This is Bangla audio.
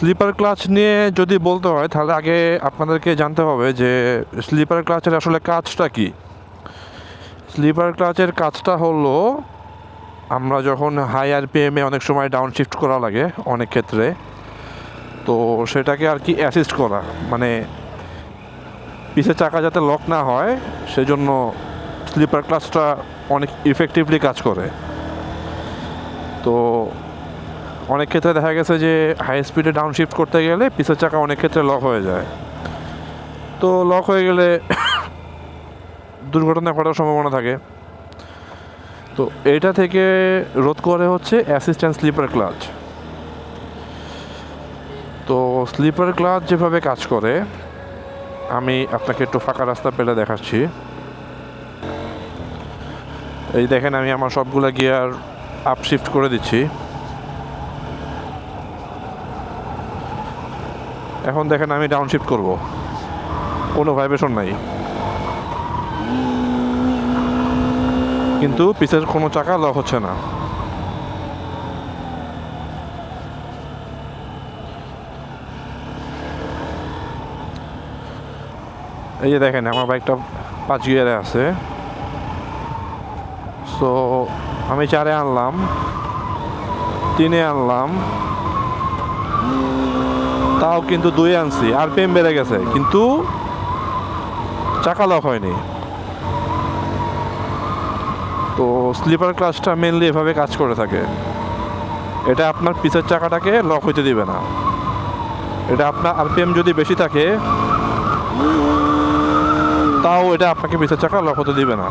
স্লিপার ক্লাচ নিয়ে যদি বলতে হয় তাহলে আগে আপনাদেরকে জানতে হবে যে স্লিপার ক্লাচের আসলে কাজটা কি। স্লিপার ক্লাচের কাজটা হলো আমরা যখন হাই আরপিএমে অনেক সময় ডাউন শিফট করা লাগে অনেক ক্ষেত্রে, তো সেটাকে আর কি অ্যাসিস্ট করা, মানে পিছের চাকা যাতে লক না হয় সেজন্য স্লিপার ক্লাচটা অনেক ইফেক্টিভলি কাজ করে। তো অনেক ক্ষেত্রে দেখা গেছে যে হাই স্পিডে ডাউন শিফট করতে গেলে পিছের চাকা অনেক ক্ষেত্রে লক হয়ে যায়। তো লক হয়ে গেলে দুর্ঘটনা ঘটার সম্ভাবনা থাকে। তো এইটা থেকে রোধ করে হচ্ছে অ্যাসিস্ট্যান্ট স্লিপার ক্লাচ। তো স্লিপার ক্লাচ যেভাবে কাজ করে আমি আপনাকে একটু ফাঁকা রাস্তা পেলে দেখাচ্ছি। এই দেখেন, আমি আমার সবগুলো গিয়ার আপ শিফট করে দিচ্ছি। এখন দেখেন আমি ডাউন শিফট করব, কোনো ভাইব্রেশন নাই, কিন্তু পিছের কোনো চাকা লক হচ্ছে না। এই যে দেখেন আমার বাইকটা 5 গিয়ারে আছে। সো আমি 4-এ আনলাম, 3-এ আনলাম, তাও কিন্তু 2-এ আনছি, আরপিএম বেড়ে গেছে কিন্তু চাকা লক হয়নি। তো স্লিপার ক্লাচটা মেনলি এভাবে কাজ করে থাকে। এটা আপনার পিছের চাকাটাকে লক হইতে দিবে না। এটা আপনার আরপিএম যদি বেশি থাকে তাও এটা আপনাকে পিছের চাকা লক হতে দিবে না।